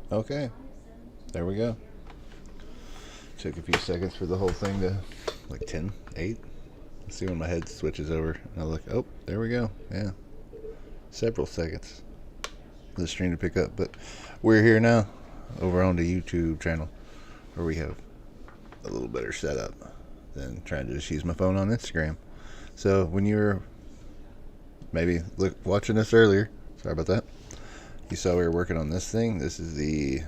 Okay, there we go. Took a few seconds for the whole thing to, like 10, 8. Let's see when my head switches over. And I look, oh, there we go. Yeah, several seconds for the stream to pick up. But we're here now, over on the YouTube channel, where we have a little better setup than trying to just use my phone on Instagram. So when you were maybe watching this earlier, sorry about that, you saw we were working on this thing. This is the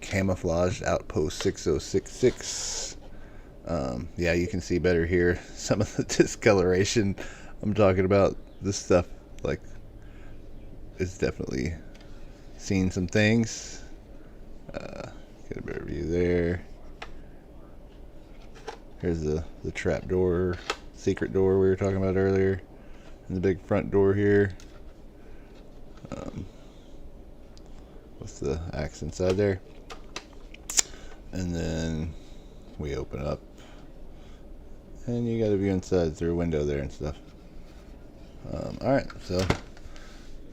Camouflaged Outpost 6066. Yeah, you can see better here some of the discoloration I'm talking about. This stuff, like, is definitely seen some things. Get a better view there. Here's the trap door, secret door we were talking about earlier, and the big front door here. With the axe inside there. And then we open up, and you got a view inside through a window there and stuff. Alright, so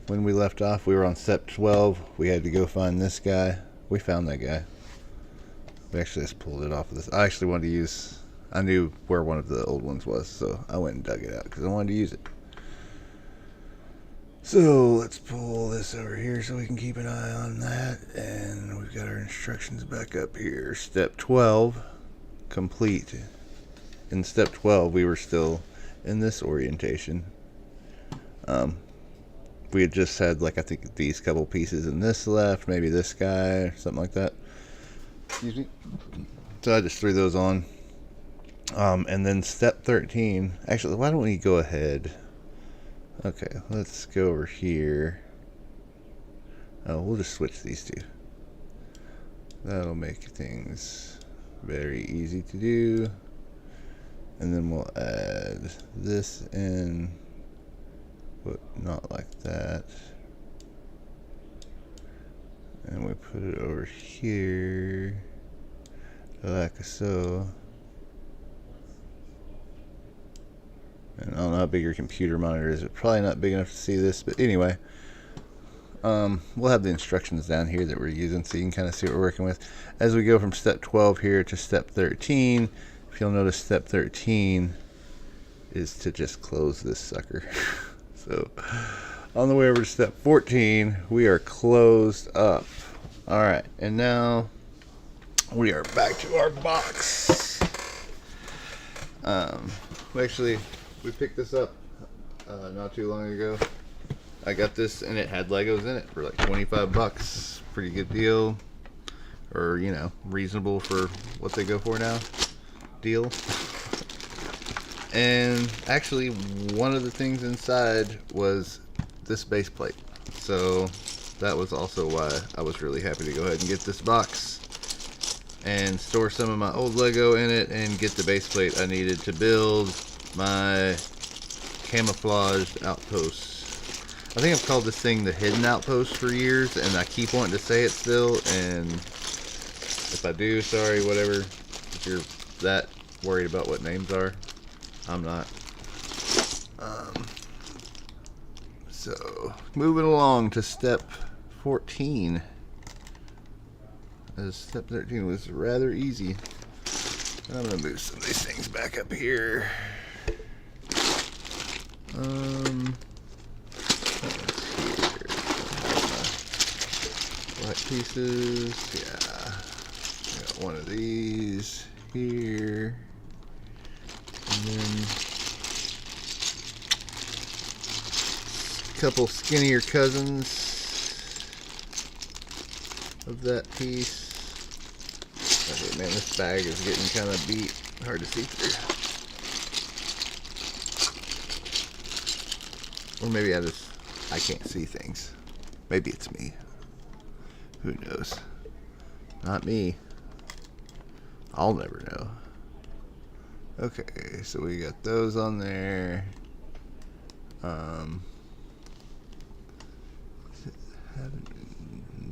when we left off, we were on step 12. We had to go find this guy. We found that guy. We actually just pulled it off of this. I actually wanted to use, I knew where one of the old ones was, so I went and dug it out because I wanted to use it. So let's pull this over here so we can keep an eye on that. And we've got our instructions back up here. Step 12 complete. In step 12 we were still in this orientation. We had just had, like, I think these couple pieces in this left, maybe this guy or something like that. Excuse me. So I just threw those on. And then step 13, actually, why don't we go ahead? Okay, let's go over here. Oh, we'll just switch these two. That'll make things very easy to do. And then we'll add this in, but not like that. And we put it over here, like so. And I don't know how big your computer monitor is. It's probably not big enough to see this, but anyway. We'll have the instructions down here that we're using so you can kind of see what we're working with. As we go from step 12 here to step 13, if you'll notice, step 13 is to just close this sucker. So on the way over to step 14, we are closed up. Alright, and now we are back to our box. We picked this up not too long ago. I got this and it had Legos in it for like 25 bucks. Pretty good deal. Or, you know, reasonable for what they go for now. Deal. And actually, one of the things inside was this base plate. So that was also why I was really happy to go ahead and get this box and store some of my old Lego in it and get the base plate I needed to build my Camouflaged Outpost. I think I've called this thing the Hidden Outpost for years, and I keep wanting to say it still, and if I do, sorry, whatever. If you're that worried about what names are, I'm not. So, moving along to step 14. As step 13 was rather easy. And I'm going to move some of these things back up here. Black pieces, yeah. Got one of these here. And then a couple skinnier cousins of that piece. Okay, man, this bag is getting kind of beat. Hard to see through. Or maybe I can't see things. Maybe it's me. Who knows? Not me. I'll never know. Okay, so we got those on there.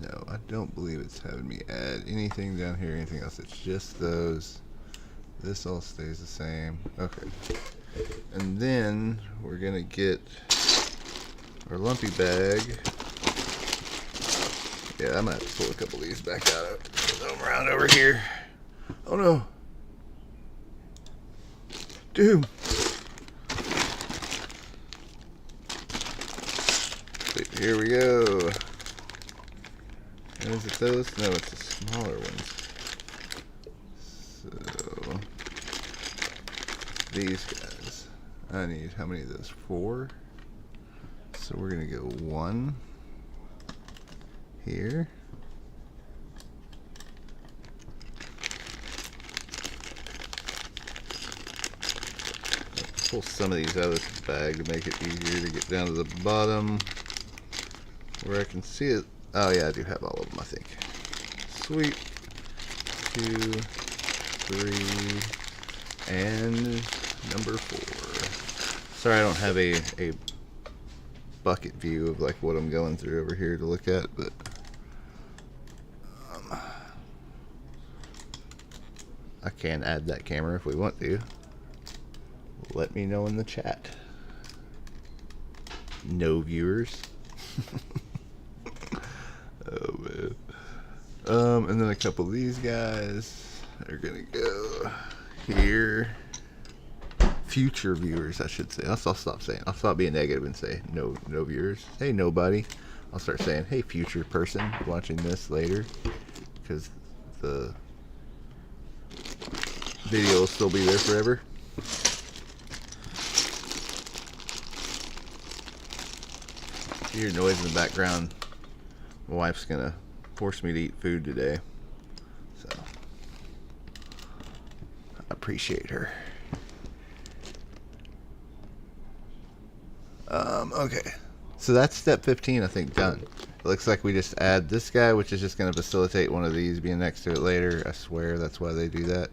No, I don't believe it's having me add anything down here, anything else. It's just those. This all stays the same. Okay. And then we're gonna get our lumpy bag Yeah, I might have to pull a couple of these back out. Throw them around over here. Oh no. Dude. Here we go. And is it those? No, it's the smaller ones. So, these guys. I need, how many of those? 4? So we're going to go 1 here. Pull some of these out of this bag to make it easier to get down to the bottom where I can see it. Oh yeah, I do have all of them, I think. Sweet. 2, 3, and number 4. Sorry I don't have a bucket view of like what I'm going through over here to look at, but I can add that camera if we want to. Let me know in the chat. No viewers. Oh man. And then a couple of these guys are gonna go here. Future viewers, I should say. I'll stop saying. I'll stop being negative and say no viewers. Hey nobody. I'll start saying hey future person watching this later, because the video will still be there forever. If you hear noise in the background, my wife's gonna force me to eat food today, so I appreciate her. Okay, so that's step 15, I think, done. It looks like we just add this guy, which is just going to facilitate one of these being next to it later. I swear that's why they do that.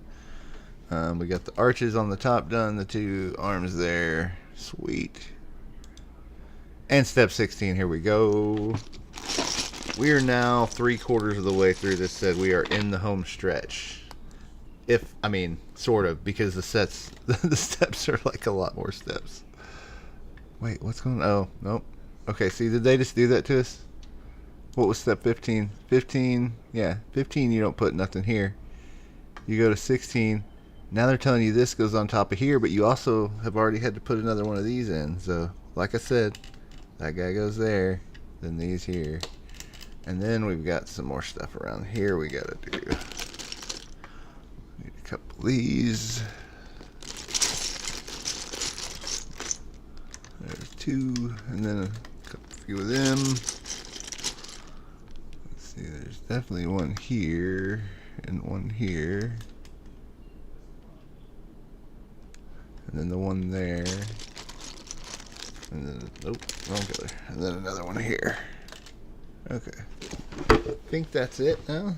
We got the arches on the top done, the 2 arms there. Sweet. And step 16, here we go. We are now 3/4 of the way through this set. We are in the home stretch. I mean, sort of, because the steps are like a lot more steps. Wait, what's going on? Oh, nope. Okay, see, did they just do that to us? What was step 15? 15, yeah, 15 you don't put nothing here. You go to 16. Now they're telling you this goes on top of here, but you also have already had to put another one of these in. So, like I said, that guy goes there, then these here. And then we've got some more stuff around here we gotta do. Need a couple of these. There's 2, and then a few of them. Let's see, there's definitely one here, and one here. And then the one there. And then, nope, wrong color. And then another one here. Okay. I think that's it now.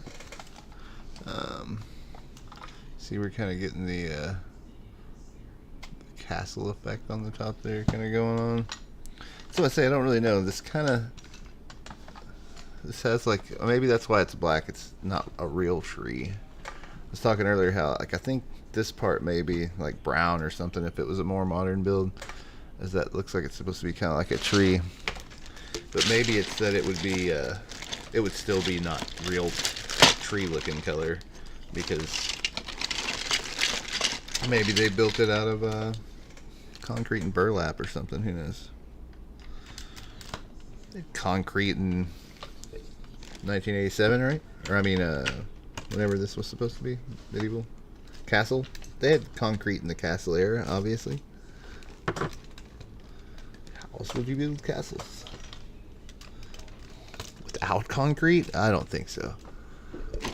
See, we're kind of getting the castle effect on the top there kind of going on. So I say I don't really know. This has like, maybe that's why it's black. It's not a real tree. I was talking earlier how like I think this part may be like brown or something if it was a more modern build, as that looks like it's supposed to be kind of like a tree. But maybe it's that it would be it would still be not real tree looking color, because maybe they built it out of concrete and burlap or something. Who knows? Concrete in 1987, right? Or I mean, whenever this was supposed to be, medieval castle. They had concrete in the castle era, obviously. How else would you build castles? Without concrete? I don't think so. You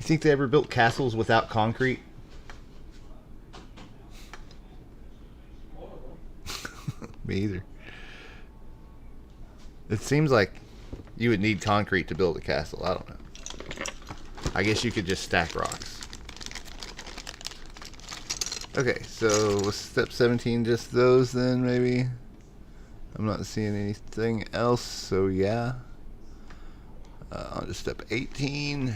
think they ever built castles without concrete? Me either. It seems like you would need concrete to build a castle. I don't know. I guess you could just stack rocks. Okay, so was step 17 just those then, maybe? I'm not seeing anything else, so yeah. On to step 18.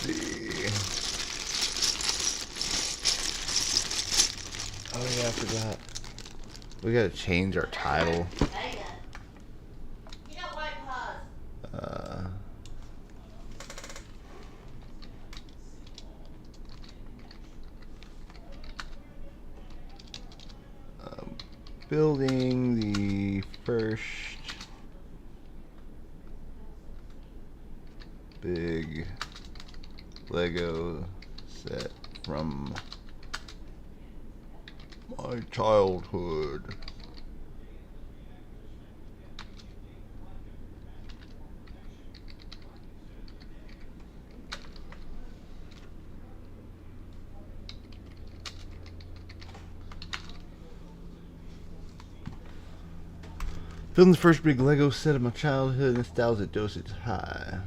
see. Oh yeah, I forgot. We gotta change our title. Building the first big Lego set from my childhood. Building the first big Lego set of my childhood, nostalgia dosage high.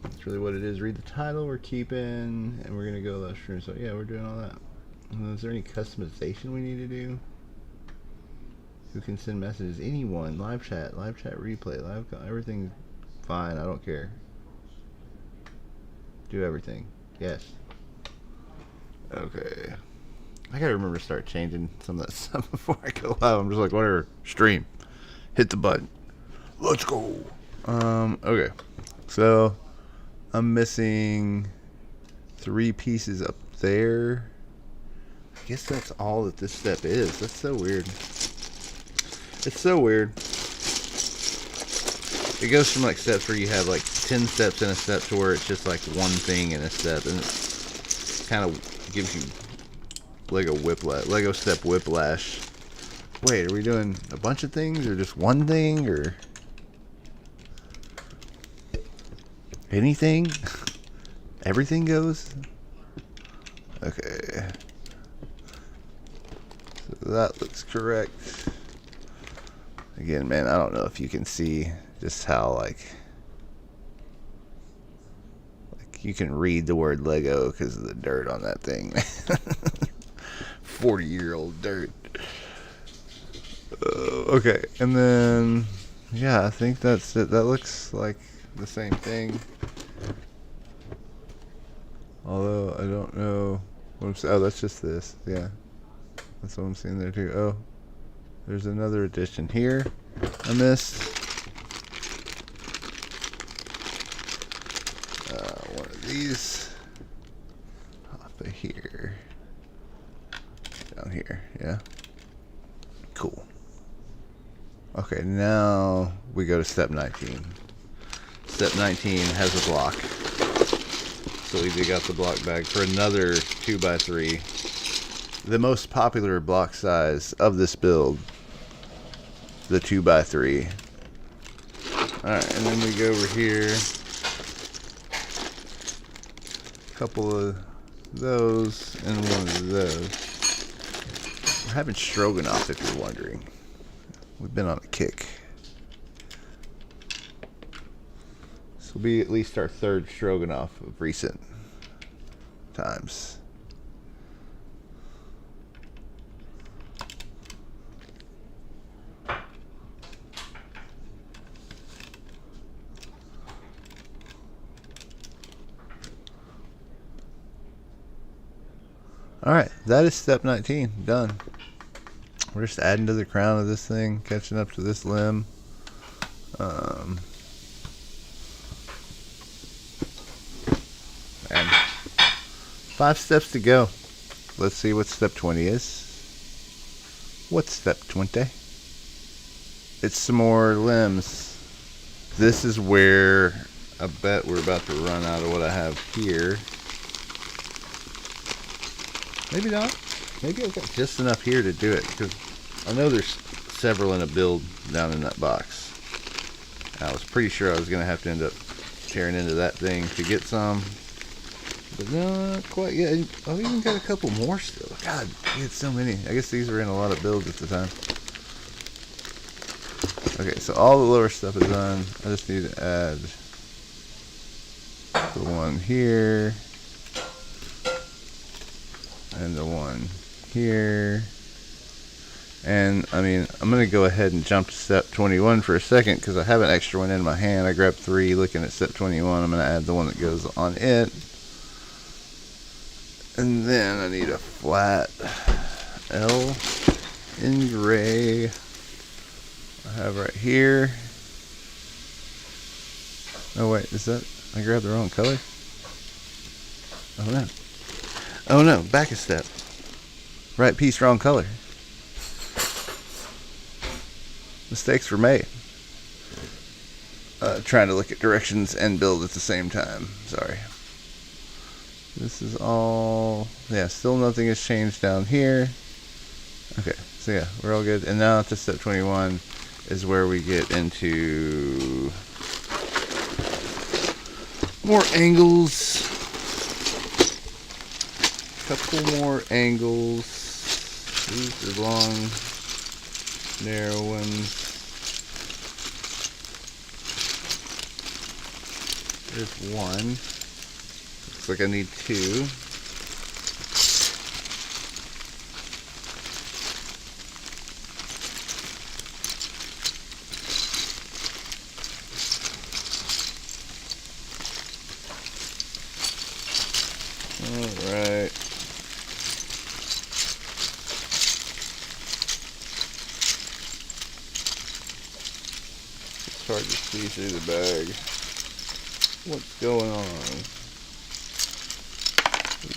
That's really what it is. Read the title, we're keeping, and we're gonna go last stream. So yeah, we're doing all that. Is there any customization we need to do? Who can send messages? Anyone. Live chat replay, live everything's fine. I don't care. Do everything. Yes. Okay. I gotta remember to start changing some of that stuff before I go live. I'm just like, whatever. Stream. Hit the button. Let's go. Okay. So I'm missing 3 pieces up there. I guess that's all that this step is. That's so weird. It's so weird. It goes from like steps where you have like 10 steps in a step to where it's just like one thing in a step, and it kind of gives you Lego step whiplash. Wait, are we doing a bunch of things or just one thing or anything? Everything goes? Okay. So that looks correct. Again, man, I don't know if you can see just how like you can read the word Lego because of the dirt on that thing. 40-year-old dirt. Okay, and then yeah, I think that's it. That looks like the same thing. Although I don't know what I'm saying. Oh, that's just this. Yeah, that's what I'm seeing there too. Oh, there's another addition here I missed. One of these off of here, down here. Yeah, cool. Okay, now we go to step 19. Step 19 has a block. So we dig out the block bag for another 2x3. The most popular block size of this build, the 2x3. Alright, and then we go over here. A couple of those and one of those. We're having stroganoff, if you're wondering. We've been on a kick. This will be at least our 3rd stroganoff of recent times. Alright, that is step 19. Done. We're just adding to the crown of this thing, catching up to this limb. And 5 steps to go. Let's see what step 20 is. What's step 20? It's some more limbs. This is where I bet we're about to run out of what I have here. Maybe not. Maybe I've got just enough here to do it, because I know there's several in a build down in that box. I was pretty sure I was going to have to end up tearing into that thing to get some. But not quite yet. I've even got a couple more still. God, we had so many. I guess these were in a lot of builds at the time. Okay, so all the lower stuff is done. I just need to add the one here. And the one here. And I mean, I'm going to go ahead and jump to step 21 for a second because I have an extra one in my hand. I grabbed 3 looking at step 21. I'm going to add the one that goes on it. And then I need a flat L in gray. I have right here. Oh wait, is that, I grabbed the wrong color? Oh no. Oh no, back a step. Right piece, wrong color. Mistakes were made. Trying to look at directions and build at the same time. Sorry. This is all, yeah, still nothing has changed down here. Okay, so yeah, we're all good. And now to step 21 is where we get into more angles. Couple more angles. These are long, narrow ones. There's one. Looks like I need two. Alright. It's hard to see through the bag. What's going on?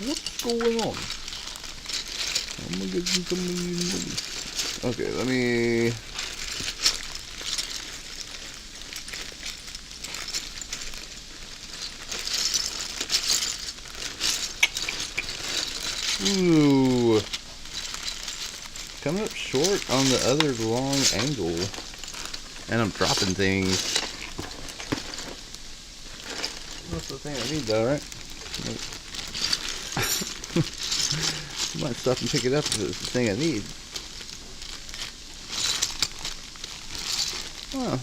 What's going on? I'm gonna get some of these movies. Okay, let me. Ooh. Coming up short on the other long angle. And I'm dropping things. That's the thing I need though, right? I might stop and pick it up if it's the thing I need. Huh.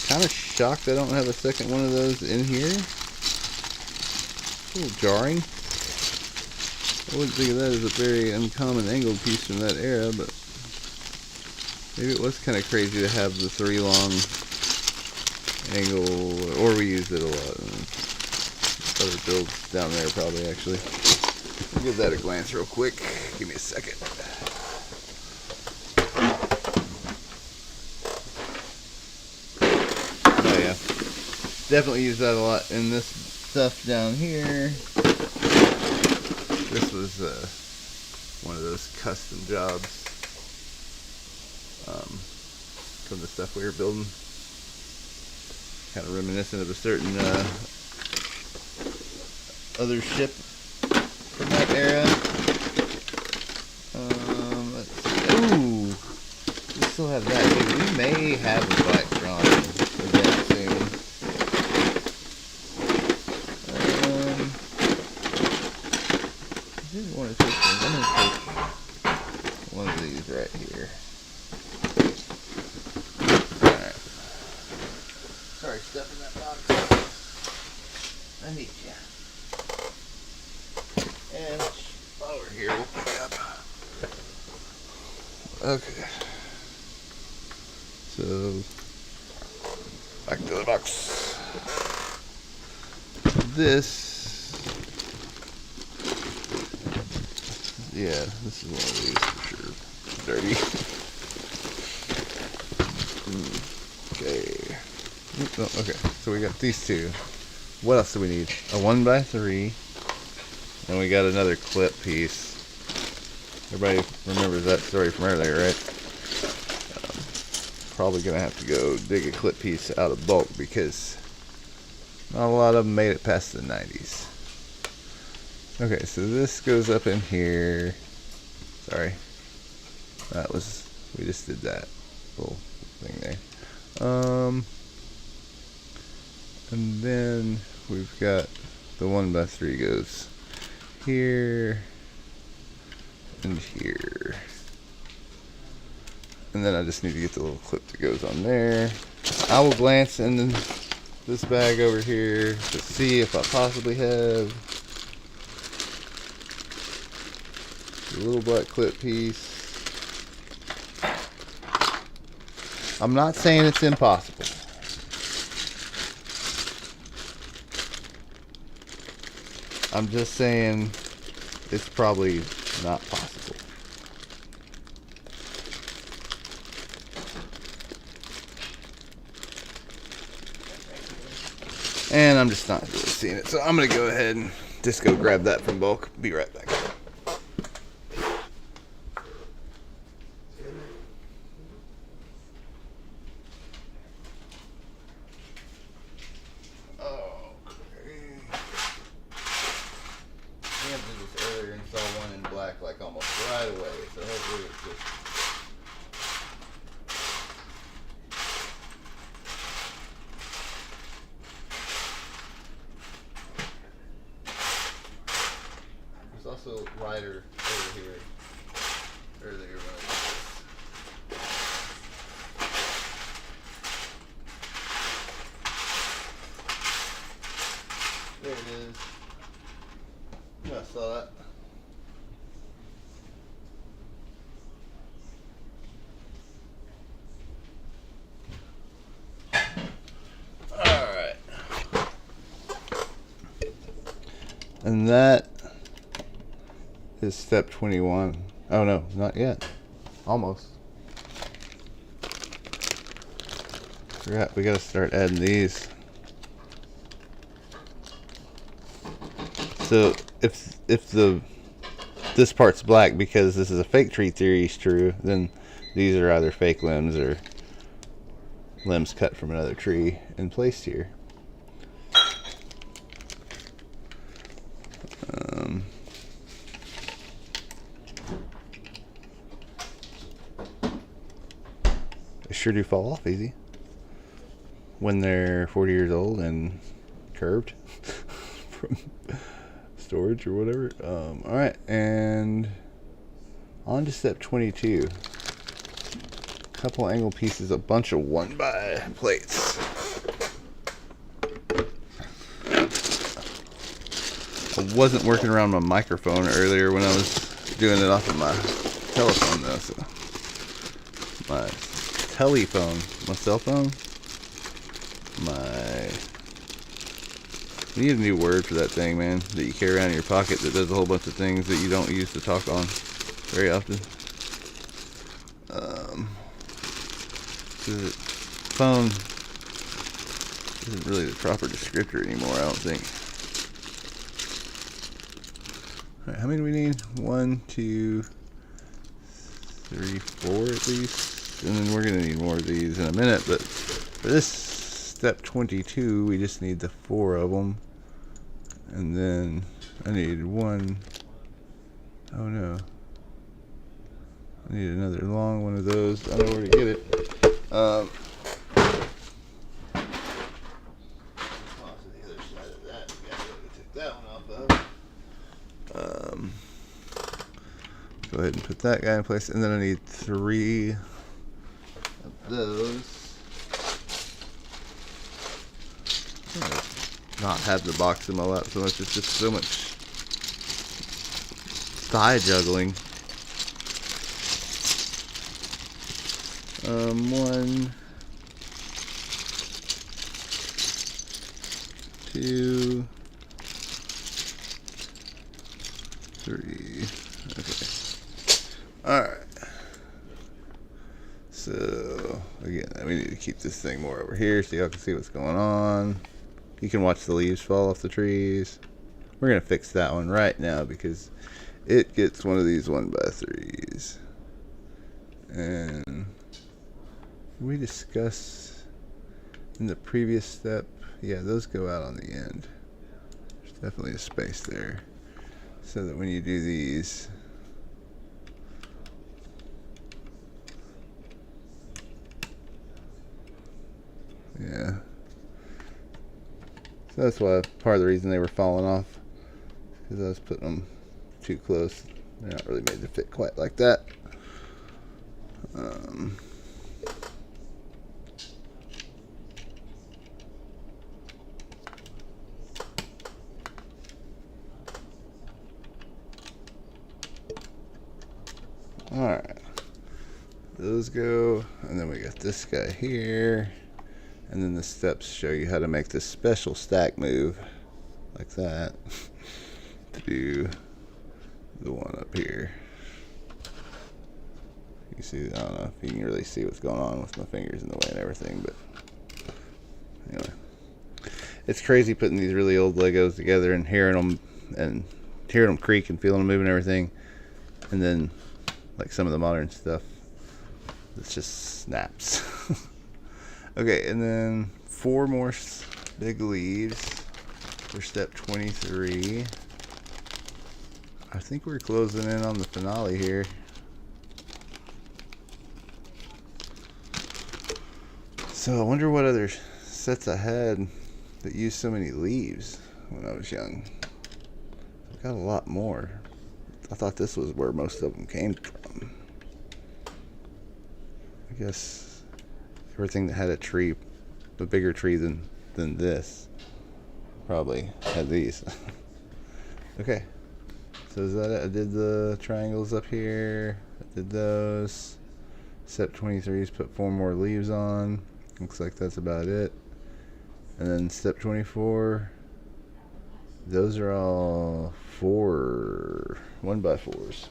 Kind of shocked I don't have a second one of those in here. A little jarring. I wouldn't think of that as a very uncommon angled piece from that era, but maybe it was kind of crazy to have the 3 long angle, or we used it a lot. Other builds down there probably actually. I'll give that a glance real quick. Give me a second. Oh yeah, definitely use that a lot in this stuff down here. This was one of those custom jobs from the stuff we were building. Kind of reminiscent of a certain other ship from that era. Let's see. Ooh, we still have that. Dude, we may have a black drawing again soon. I didn't want to take one. I'm gonna take one of these right here. Alright. Sorry, stuff in that box. I need you. And while we're here, we'll pick up. Okay. So, back to the box. This, yeah, this is one of these for sure. Dirty. Okay. Oh, okay, so we got these two. What else do we need? A 1x3. And we got another clip piece. Everybody remembers that story from earlier, right? Probably gonna have to go dig a clip piece out of bulk because not a lot of them made it past the 90s. Okay, so this goes up in here. Sorry. That was, we just did that little thing there. And then we've got the 1x3 goes here and here. And then I just need to get the little clip that goes on there. I will glance in this bag over here to see if I possibly have a little black clip piece. I'm not saying it's impossible. I'm just saying it's probably not possible. And I'm just not really seeing it. So I'm going to go ahead and just go grab that from bulk. Be right back. Earlier and saw one in black like almost right away. So hopefully it's just... There's also lighter over here earlier when I did this. There it is. Yeah, I saw that. Alright. And that is step 21. Oh no, not yet. Almost. Forgot, we gotta start adding these. So if this part's black because this is a fake tree theory is true, then these are either fake limbs or limbs cut from another tree and placed here. They sure do fall off easy when they're 40 years old and curved from storage or whatever. Alright, and on to step 22. Couple angle pieces, a bunch of 1x plates. I wasn't working around my microphone earlier when I was doing it off of my telephone though, so my telephone, my cell phone, you need a new word for that thing, man, that you carry around in your pocket that does a whole bunch of things that you don't use to talk on very often. Phone isn't really the proper descriptor anymore, I don't think. Alright, how many do we need? 1, 2, 3, 4 at least. And then we're going to need more of these in a minute, but for this step 22, we just need the 4 of them. And then I need 1. Oh no. I need another long one of those. I don't know where to get it. Go ahead and put that guy in place, and then I need 3 of those. Not have the box in my lap so much. It's just so much thigh juggling. 1, 2, 3. Okay. Alright. So, again, we need to keep this thing more over here so y'all can see what's going on. You can watch the leaves fall off the trees. We're going to fix that one right now because it gets one of these 1x3s. And we discussed in the previous step, yeah, those go out on the end. There's definitely a space there so that when you do these, yeah. So that's why part of the reason they were falling off, because I was putting them too close. They're not really made to fit quite like that. Alright, those go, and then we got this guy here, and then the steps show you how to make this special stack move like that to do the one up here. You see, I don't know if you can really see what's going on with my fingers in the way and everything, but anyway. It's crazy putting these really old Legos together and hearing them creak and feeling them move and everything. And then, like some of the modern stuff, it just snaps. Okay, and then 4 more big leaves for step 23. I think we're closing in on the finale here. So I wonder what other sets I had that used so many leaves when I was young. I've got a lot more. I thought this was where most of them came from. I guess everything that had a tree, a bigger tree than this, probably had these. Okay, so is that it? I did the triangles up here. I did those. Step 23's put 4 more leaves on. Looks like that's about it. And then step 24, those are all 1x4s.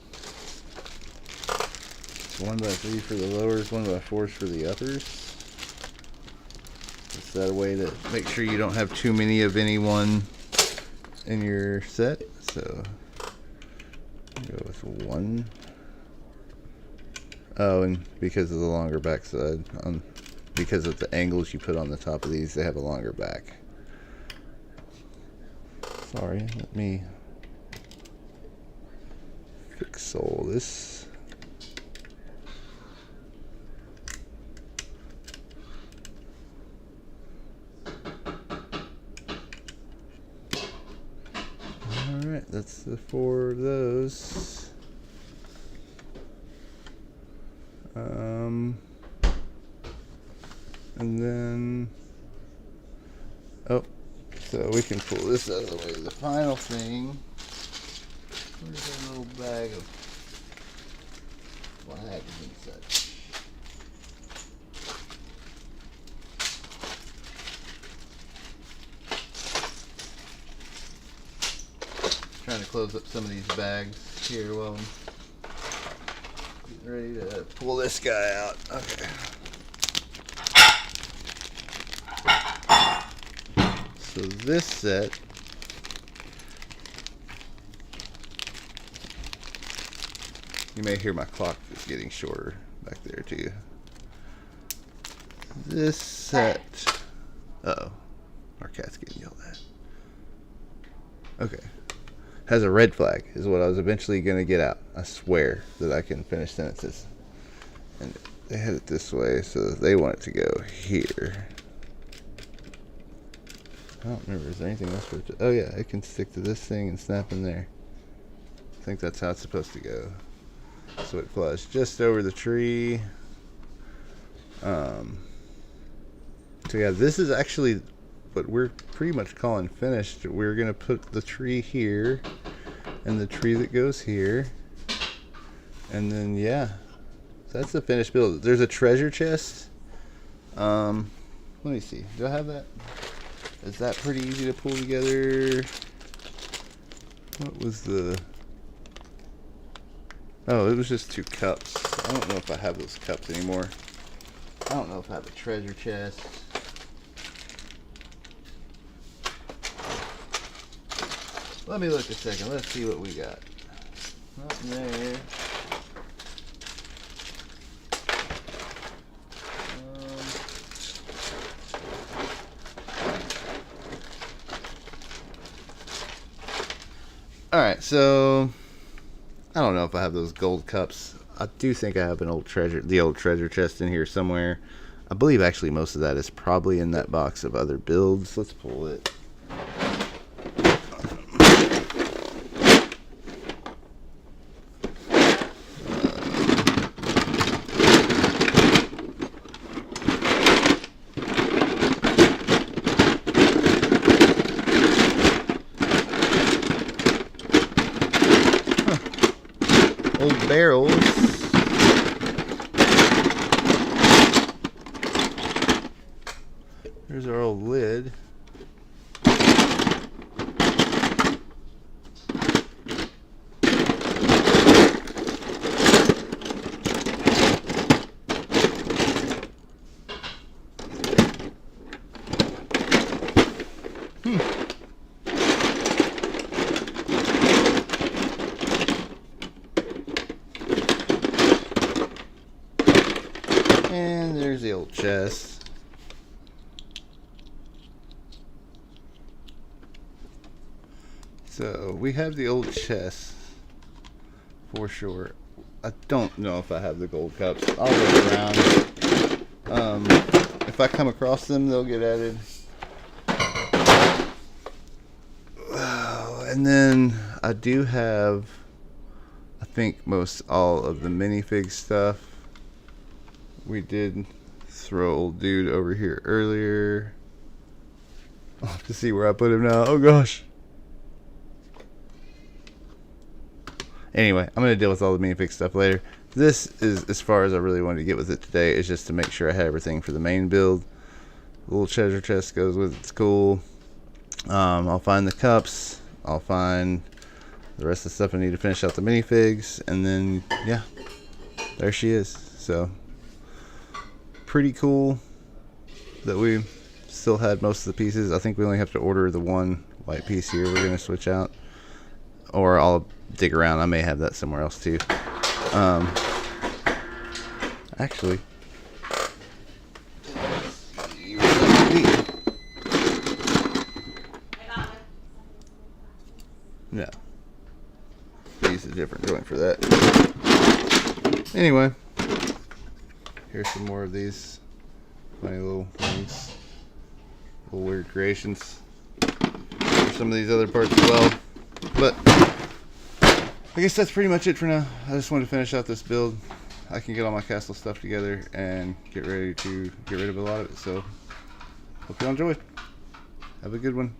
So 1x3 for the lowers, 1x4s for the uppers. Is that a way to make sure you don't have too many of any one in your set? So go with 1. Oh, and because of the longer backside, because of the angles you put on the top of these, they have a longer back. Sorry, let me fix all this. Alright, that's the 4 of those. And then, oh, so we can pull this out of the way. The final thing, where's that little bag of flags and such? Trying to close up some of these bags here while I'm getting ready to pull this guy out. Okay. So this set you may hear my clock is getting shorter back there too. This set, uh-oh, our cat's getting yelled at. Okay, has a red flag is what I was eventually going to get out. I swear that I can finish sentences. And they had it this way, so they want it to go here. I don't remember, is there anything else for it to, oh yeah, it can stick to this thing and snap in there. I think that's how it's supposed to go. So it flies just over the tree. So yeah, this is actually what we're pretty much calling finished. We're gonna put the tree here and the tree that goes here. And then yeah, that's the finished build. There's a treasure chest. Let me see, do I have that? Is that pretty easy to pull together? What was the... Oh, it was just 2 cups. I don't know if I have those cups anymore. I don't know if I have a treasure chest. Let me look a second. Let's see what we got. Nothing there. Alright, so I don't know if I have those gold cups. I do think I have the old treasure chest in here somewhere. I believe actually most of that is probably in that box of other builds. Let's pull it. Old barrels. There's our old lid. And there's the old chest. So we have the old chest for sure. I don't know if I have the gold cups. I'll look around. If I come across them, they'll get added. And then I do have, I think, most all of the minifig stuff. We did throw old dude over here earlier. I'll have to see where I put him now. Oh gosh. Anyway, I'm going to deal with all the minifig stuff later. This is as far as I really wanted to get with it today, is just to make sure I had everything for the main build. The little treasure chest goes with it. It's cool. I'll find the cups. I'll find the rest of the stuff I need to finish out the minifigs. And then, yeah, there she is. So, pretty cool that we still had most of the pieces. I think we only have to order the one white piece here we're going to switch out. Or I'll dig around. I may have that somewhere else too. Actually, no, these is different going for that. Anyway, here's some more of these funny little things, little weird creations. There's some of these other parts as well, but I guess that's pretty much it for now. I just wanted to finish out this build. I can get all my castle stuff together and get ready to get rid of a lot of it. So, hope you all enjoy. Have a good one.